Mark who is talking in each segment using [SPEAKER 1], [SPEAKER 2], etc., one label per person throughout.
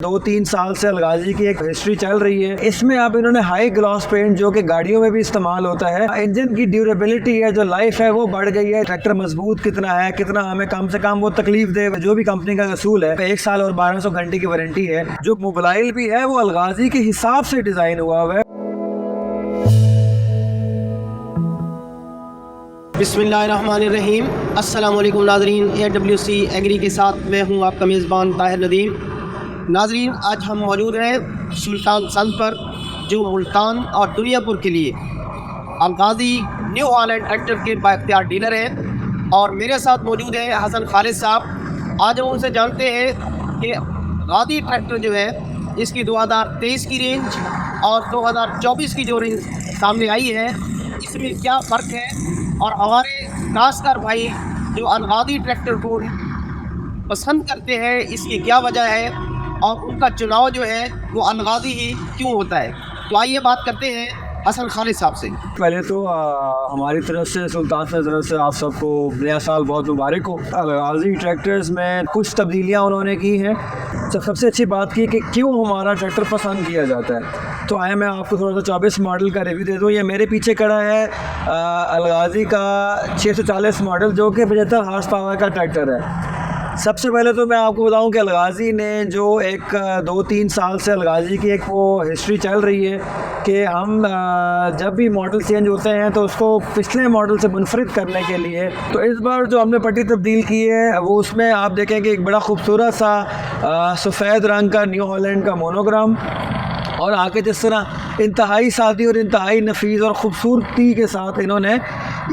[SPEAKER 1] 2-3 साल से अलगाजी की एक हिस्ट्री चल रही है। इसमें अब इन्होंने हाई ग्लॉस पेंट जो कि गाड़ियों में भी इस्तेमाल होता है, इंजन की ड्यूरेबिलिटी है, जो लाइफ है वो बढ़ गई है। ट्रैक्टर मजबूत कितना है, कितना हमें कम से कम वो तकलीफ दे, जो भी कंपनी का असूल है 1 साल और 1200 घंटे की वारंटी है। जो मोबाइल भी है वो अलगाजी के हिसाब से डिज़ाइन हुआ है।
[SPEAKER 2] बिस्मिल्लाहिर्रहमानिर्रहीम। अस्सलाम वालेकुम नाज़रीन, AWC एग्री के साथ मैं हूं आपका मेज़बान ताहिर नदीम। नाज़रीन, आज हम मौजूद हैं सुल्तान संद पर, जो मुल्तान और दुनियापुर के लिए अलगाजी न्यू हॉलैंड ट्रैक्टर के बाइख्तियार डीलर हैं और मेरे साथ मौजूद है हसन खालिद साहब। आज हम उनसे जानते हैं कि गाजी ट्रैक्टर जो है इसकी 2023 की रेंज और 2024 की जो रेंज सामने आई है इसमें क्या फ़र्क है, और हमारे खासकर भाई जो अलगाजी ट्रैक्टर को पसंद करते हैं इसकी क्या वजह है, और उनका चुनाव जो है वो अलगाजी ही क्यों होता है। तो आइए बात करते हैं हसन खालिद साहब से।
[SPEAKER 1] पहले तो हमारी तरफ से, सुल्तान की तरफ से आप सबको नया साल बहुत मुबारक हो। अलगाजी ट्रैक्टर्स में कुछ तब्दीलियाँ उन्होंने की हैं। सबसे अच्छी बात की कि क्यों हमारा ट्रैक्टर पसंद किया जाता है। तो आया मैं आपको थोड़ा सा 24 मॉडल का रिव्यू दे दूँ। ये मेरे पीछे खड़ा है अलगाजी का 640 मॉडल, जो कि 75 हार्स पावर का ट्रैक्टर है। सबसे पहले तो मैं आपको बताऊं कि अलगाजी ने जो एक 2-3 साल से अलगाजी की एक वो हिस्ट्री चल रही है कि हम जब भी मॉडल चेंज होते हैं तो उसको पिछले मॉडल से मुनफरिद करने के लिए, तो इस बार जो हमने पट्टी तब्दील की है वो उसमें आप देखेंगे एक बड़ा खूबसूरत सा सफ़ेद रंग का न्यू हॉलैंड का मोनोग्राम, और आगे जिस तरह इंतहाई सादी और इंतहाई नफीस और ख़ूबसूरती के साथ इन्होंने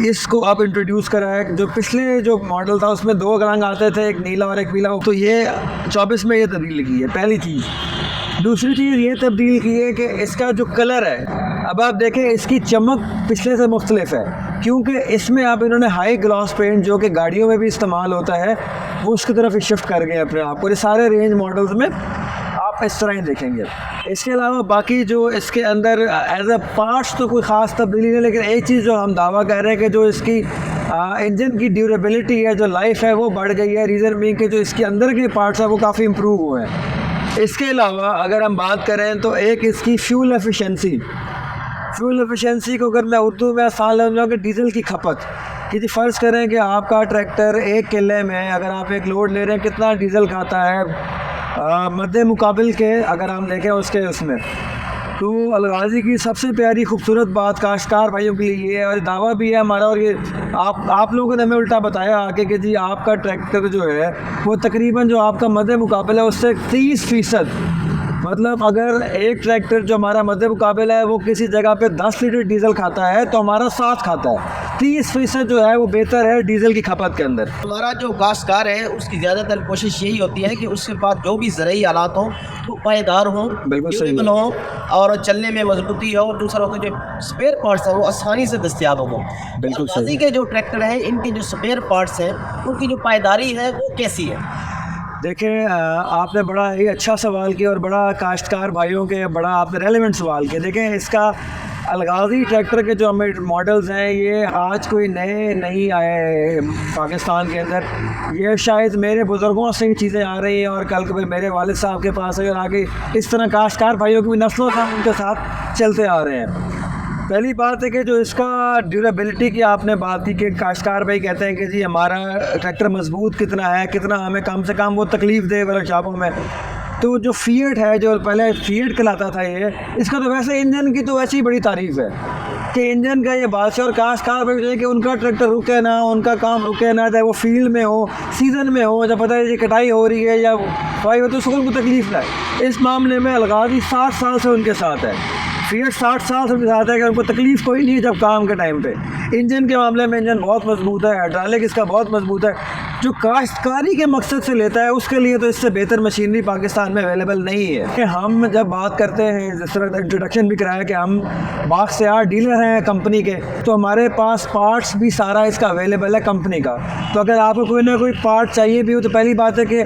[SPEAKER 1] इसको अब इंट्रोड्यूस करा है। जो पिछले जो मॉडल था उसमें 2 रंग आते थे, एक नीला और एक पीला, तो ये 24 में ये तब्दील की है, पहली चीज़। दूसरी चीज़ ये तब्दील की है कि इसका जो कलर है, अब आप देखें इसकी चमक पिछले से मुख्तलिफ है, क्योंकि इसमें अब इन्होंने हाई ग्लॉस पेंट जो कि गाड़ियों में भी इस्तेमाल होता है वो उसकी तरफ शिफ्ट कर गए अपने आप को। ये सारे रेंज मॉडल्स में आप इस तरह ही देखेंगे। इसके अलावा बाकी जो इसके अंदर एज अ पार्ट्स तो कोई ख़ास तब्दीली नहीं, लेकिन एक चीज़ जो हम दावा कर रहे हैं कि जो इसकी इंजन की ड्यूरेबिलिटी है, जो लाइफ है वो बढ़ गई है। रीज़न बीइंग कि जो इसके अंदर के पार्ट्स हैं वो काफ़ी इम्प्रूव हुए हैं। इसके अलावा अगर हम बात करें तो एक इसकी फ्यूल एफिशिएंसी को अगर मैं उर्दू में आसान लफ्ज़ों कि डीज़ल की खपत, कि फ़र्ज़ करें कि आपका ट्रैक्टर 1 किले में अगर आप एक लोड ले रहे हैं कितना डीज़ल खाता है मद्दे मुकाबिल के, अगर हम देखें उसमें तो अलगाजी की सबसे प्यारी खूबसूरत बात काश्तकार भाइयों के लिए ये है, और दावा भी है हमारा, और ये आप लोगों ने हमें उल्टा बताया आके कि जी आपका ट्रैक्टर जो है वो तकरीबन जो आपका मद्दे मुकाबिल है उससे 30%, मतलब अगर एक ट्रैक्टर जो हमारा मध्य मुकाबला है वो किसी जगह पे 10 लीटर डीजल खाता है तो हमारा 7 खाता है। 30% जो है वो बेहतर है डीजल की खपत के अंदर।
[SPEAKER 2] हमारा जो काश्तकार है उसकी ज़्यादातर कोशिश यही होती है कि उसके पास जो भी ज़रूरी आलात हों वो पायदार हों, ड्यूरेबल हों और चलने में मजबूती हो, और दूसरा होता है जो स्पेयर पार्ट्स हैं वो आसानी से दस्तियाब हों।
[SPEAKER 1] बिल्कुल सही।
[SPEAKER 2] के जो ट्रैक्टर हैं इनके जो स्पेयर पार्ट्स हैं उनकी जो पायदारी है वो कैसी है?
[SPEAKER 1] देखिए, आपने बड़ा ही अच्छा सवाल किया और बड़ा काश्तकार भाइयों के बड़ा आपने रेलेवेंट सवाल किया। देखें, इसका अलगाजी ट्रैक्टर के जो हमें मॉडल्स हैं ये आज कोई नए नहीं आए पाकिस्तान के अंदर। ये शायद मेरे बुज़ुर्गों से ही चीज़ें आ रही हैं और कल कभी मेरे वालिद साहब के पास है, और आगे इस तरह काश्तकार भाइयों की भी नस्लों से उनके साथ चलते आ रहे हैं। पहली बात है कि जो इसका ड्यूरेबिलिटी की आपने बात की कि काश्तकार भाई कहते हैं कि जी हमारा ट्रैक्टर मजबूत कितना है, कितना हमें कम से कम वो तकलीफ़ दे वर्कशॉपों में। तो जो फ़िएट है, जो पहले फ़िएट कहलाता था ये, इसका तो वैसे इंजन की तो वैसे ही बड़ी तारीफ़ है कि इंजन का ये बादशाह, और काश्तकार भाई है कि उनका ट्रैक्टर रुके ना, उनका काम रुके ना, चाहे वो फील्ड में हो, सीज़न में हो, जब पता है ये कटाई हो रही है या भाई हो तो उसको उनको तकलीफ़ ना है। इस मामले में अलगाजी 60 साल से उनके साथ है। फ़िएट 60 साल से दिखाता है कि उनको तकलीफ़ कोई नहीं है जब काम के टाइम पे। इंजन के मामले में इंजन बहुत मजबूत है, हाइड्रोलिक इसका बहुत मजबूत है। जो काश्तकारी के मकसद से लेता है उसके लिए तो इससे बेहतर मशीनरी पाकिस्तान में अवेलेबल नहीं है। कि हम जब बात करते हैं, जिस तरह इंट्रोडक्शन भी कराया कि हम बाग से 8 डीलर हैं कंपनी के, तो हमारे पास पार्ट्स भी सारा इसका अवेलेबल है कंपनी का। तो अगर आपको कोई ना कोई पार्ट चाहिए भी हो तो पहली बात है कि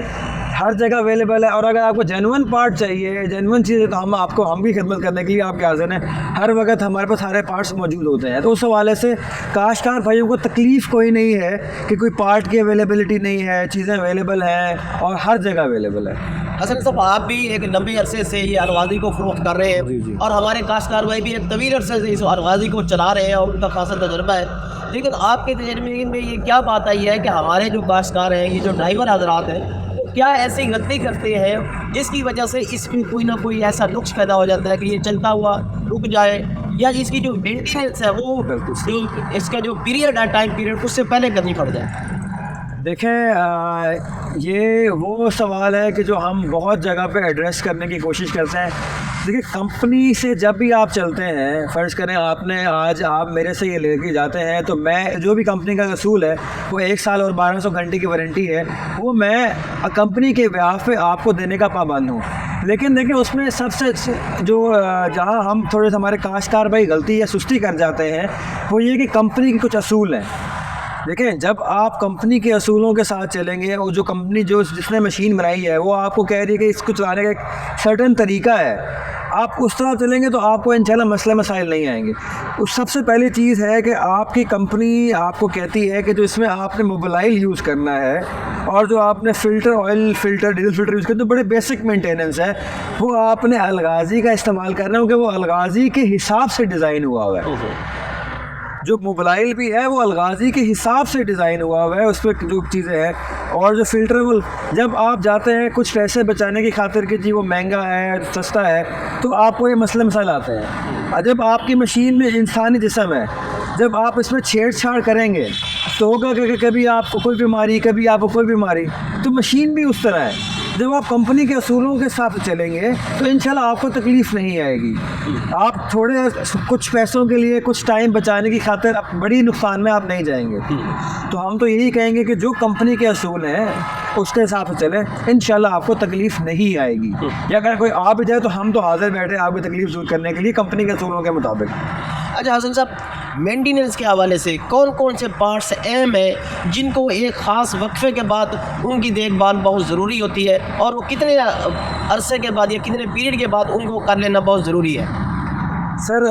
[SPEAKER 1] हर जगह अवेलेबल है, और अगर आपको जेन्युइन पार्ट चाहिए, जेन्युइन चीज़ें, तो हम भी खिदमत करने के लिए आपके हाज़िर हैं। हर वक्त हमारे पास सारे पार्ट्स मौजूद होते हैं। तो उस हवाले से काश्तकार भाइयों को तकलीफ़ कोई नहीं है कि कोई पार्ट की अवेलेबिलिटी नहीं है, चीज़ें अवेलेबल हैं और हर जगह अवेलेबल है।
[SPEAKER 2] हसन साहब, आप भी एक लंबे अरसे से ये अलगाजी को फ़रोख्त कर रहे
[SPEAKER 1] जी, जी।
[SPEAKER 2] हैं और हमारे काश्तकार भाई भी एक तवील अरसे से इस अलगाजी को चला रहे हैं और उनका खासा तजुर्बा है। लेकिन आपके तजर्बे में ये क्या बात आई है कि हमारे जो काश्तकार हैं, ये जो ड्राइवर हजरात हैं, वो क्या ऐसी गलती करते हैं जिसकी वजह से इसमें कोई ना कोई ऐसा नुक्स पैदा हो जाता है कि ये चलता हुआ रुक जाए, या इसकी जो मेंटेनेंस है वो जो इसका जो पीरियड है, टाइम पीरियड, उससे पहले करनी पड़ जाए?
[SPEAKER 1] देखें, ये वो सवाल है कि जो हम बहुत जगह पे एड्रेस करने की कोशिश करते हैं। देखिए, कंपनी से जब भी आप चलते हैं, फ़र्ज़ करें आपने आज आप मेरे से ये लेके जाते हैं, तो मैं जो भी कंपनी का असूल है वो 1 साल और 1200 घंटे की वारंटी है, वो मैं कंपनी के ब्याह पे आपको देने का पाबंद हूँ। लेकिन देखिए, उसमें सबसे जो जहाँ हम थोड़े से हमारे काश्तकार भाई गलती या सुस्ती कर जाते हैं, वो ये कि कंपनी के कुछ असूल हैं। देखें, जब आप कंपनी के असूलों के साथ चलेंगे, और जो कंपनी जिसने मशीन बनाई है वो आपको कह रही है कि इसको चलाने का एक सर्टेन तरीका है, आप उस तरह चलेंगे तो आपको इंशाल्लाह मसले मसाइल नहीं आएंगे। उस सबसे पहली चीज़ है कि आपकी कंपनी आपको कहती है कि जो इसमें आपने मोबाइल यूज़ करना है और जो आपने filter, oil filter, diesel filter use करना, तो बड़े बेसिक मेंटेनेंस है, वो आपने अलगाज़ी का इस्तेमाल करना है, क्योंकि वो अलगाज़ी के हिसाब से डिज़ाइन हुआ हुआ है। जो मोबाइल भी है वो अलगाज़ी के हिसाब से डिज़ाइन हुआ हुआ है, उस पर जो चीज़ें हैं। और जो फ़िल्टरेबल, जब आप जाते हैं कुछ पैसे बचाने की खातिर कि जी वो महंगा है, सस्ता है, तो आपको ये मसले मसाइल आते हैं। और जब आपकी मशीन में इंसानी जिस्म है, जब आप इसमें छेड़छाड़ करेंगे तो होगा कि कभी आपको कोई बीमारी, कभी आपको कोई बीमारी, तो मशीन भी उस तरह है। जब आप कंपनी के असूलों के साथ चलेंगे तो इंशाल्लाह आपको तकलीफ़ नहीं आएगी। आप थोड़े कुछ पैसों के लिए, कुछ टाइम बचाने की खातिर आप बड़ी नुकसान में आप नहीं जाएंगे। तो हम तो यही कहेंगे कि जो कंपनी के असूल हैं उसके हिसाब से चलें, इंशाल्लाह आपको तकलीफ़ नहीं आएगी। या अगर कोई आ भी जाए तो हम तो हाजिर बैठे हैं आपकी तकलीफ़ दूर करने के लिए कंपनी के असूलों के मुताबिक।
[SPEAKER 2] अच्छा हसन साहब, मेंटेनेंस के हवाले से कौन कौन से पार्ट्स अहम हैं जिनको एक ख़ास वक्फे के बाद उनकी देखभाल बहुत ज़रूरी होती है, और वो कितने अरसे के बाद या कितने पीरियड के बाद उनको कर लेना बहुत ज़रूरी है?
[SPEAKER 1] सर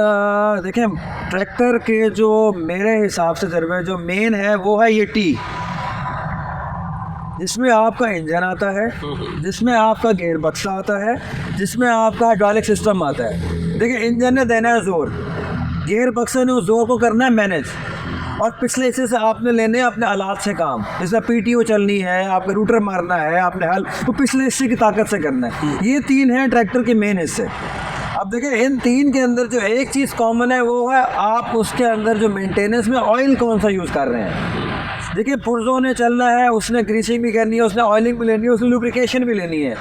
[SPEAKER 1] देखें, ट्रैक्टर के जो मेरे हिसाब से तजर्बे जो मेन है वो है ये टी, जिसमें आपका इंजन आता है, जिसमें आपका गेयर बक्सा आता है, जिसमें आपका हाइड्रोलिक सिस्टम आता है। देखिए, इंजन ने देना है ज़ोर, गेयर बक्से ने उस ज़ोर को करना है मैनेज, और पिछले हिस्से से आपने लेने हैं अपने आलात से काम। जैसे पीटीओ चलनी है, आपका रूटर मारना है, आपने हल, तो पिछले हिस्से की ताकत से करना है। ये 3 हैं ट्रैक्टर के मेन हिस्से। अब देखिए, इन 3 के अंदर जो एक चीज़ कॉमन है वो है आप उसके अंदर जो मेंटेनेंस में ऑयल कौन सा यूज़ कर रहे हैं। देखिए, पुर्जों ने चलना है, उसने ग्रीसिंग भी करनी है, उसने ऑयलिंग भी लेनी है, उसने लुब्रिकेशन भी लेनी है,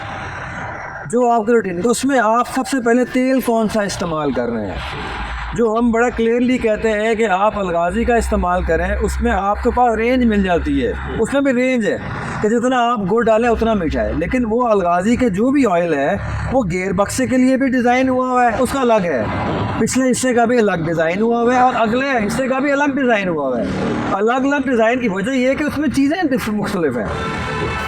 [SPEAKER 1] जो आपकी रूटीन। तो उसमें आप सबसे पहले तेल कौन सा इस्तेमाल कर रहे हैं, जो हम बड़ा क्लियरली कहते हैं कि आप अलगाज़ी का इस्तेमाल करें, उसमें आपके पास रेंज मिल जाती है। उसमें भी रेंज है कि जितना आप गुड़ डालें उतना मीठा है। लेकिन वो अलगाज़ी के जो भी ऑयल है वो गेयर बक्से के लिए भी डिज़ाइन हुआ है, उसका अलग है, पिछले हिस्से का भी अलग डिज़ाइन हुआ हुआ है, और अगले हिस्से का भी अलग डिज़ाइन हुआ हुआ है। अलग अलग डिज़ाइन की वजह यह है कि उसमें चीज़ें मुख्तलिफ हैं।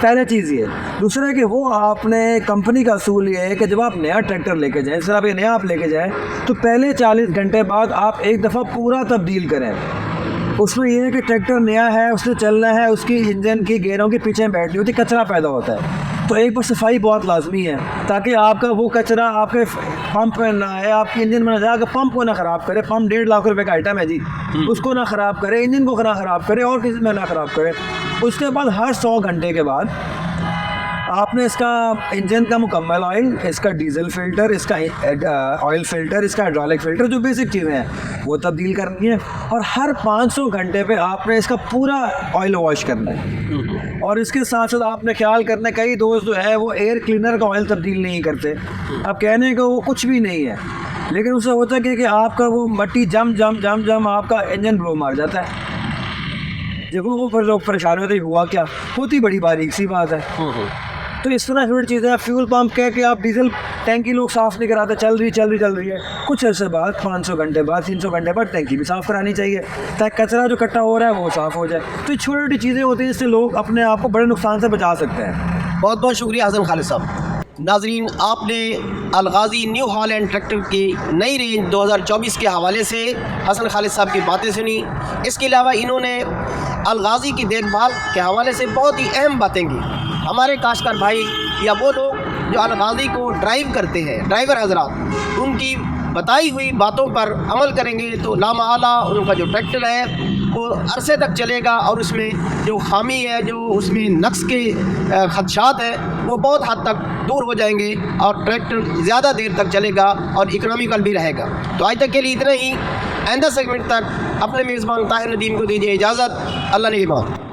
[SPEAKER 1] पहले चीज़ ये। दूसरा कि वो आपने कंपनी का असूल ये है कि जब आप नया ट्रैक्टर लेके जाएँ, सर आप ये नया आप लेके जाएँ, तो पहले 40 घंटे बाद आप एक दफ़ा पूरा तब्दील करें। उसमें ये है कि ट्रैक्टर नया है, उससे चलना है, उसकी इंजन की गेयरों के पीछे बैठनी होती, कचरा पैदा होता है, तो एक बार सफाई बहुत लाजमी है, ताकि आपका वो कचरा आपके पंप में ना आए, आपकी इंजन में ना जाए। पंप को ना ख़राब करे, पंप 1.5 लाख रुपए का आइटम है जी, उसको ना ख़राब करे, इंजन को ना ख़राब करे, और किसी में ना ख़राब करे। उसके बाद हर 100 घंटे के बाद आपने इसका इंजन का मुकम्मल ऑयल, इसका डीजल फ़िल्टर, इसका ऑयल फ़िल्टर, इसका हाइड्रोलिक फ़िल्टर, जो बेसिक चीज़ें हैं वो तब्दील करनी है। और हर 500 घंटे पे आपने इसका पूरा ऑयल वॉश करना है। और इसके साथ साथ आपने ख्याल करना है, कई दोस्त जो है वो एयर क्लीनर का ऑयल तब्दील नहीं करते। अब कहने को वो कुछ भी नहीं है, लेकिन उससे होता है कि आपका वो मट्टी जम आपका इंजन ब्लो मार जाता है। देखो वो पर लोग परेशान होते, हुआ क्या, होती बड़ी बारीक सी बात है। तो इस तरह छोटी चीज़ें, फ्यूल पंप कह के आप डीजल टैंकी लोग साफ़ नहीं कराते, चल रही है, कुछ अर्से बाद 500 घंटे बाद 300 घंटे बाद टैंकी भी साफ़ करानी चाहिए, ताकि कचरा जो इकट्ठा हो रहा है वो साफ़ हो जाए। तो छोटी छोटी चीज़ें होती हैं, जिससे लोग अपने आप को बड़े नुकसान से बचा सकते हैं।
[SPEAKER 2] बहुत बहुत शुक्रिया हसन खालिद साहब। नाजरीन, आपने अलगाज़ी न्यू हॉलैंड ट्रैक्टर की नई रेंज 2024 के हवाले से हसन खालिद साहब की बातें सुनी। इसके अलावा इन्होंने अलगाज़ी की देखभाल के हवाले से बहुत ही अहम बातें की। हमारे काश्तकार भाई या वो लोग जो अल-गाज़ी को ड्राइव करते हैं, ड्राइवर हज़रात, उनकी बताई हुई बातों पर अमल करेंगे तो लामहला उनका जो ट्रैक्टर है वो अरसे तक चलेगा और उसमें जो खामी है, जो उसमें नक्स के खदशात है, वो बहुत हद तक दूर हो जाएंगे और ट्रैक्टर ज़्यादा देर तक चलेगा और इकोनॉमिकल भी रहेगा। तो आज तक के लिए इतना ही। आइंदा सेगमेंट तक अपने मेज़बान ताहिर नदीम को दीजिए इजाज़त। अल्लाह निगहबान।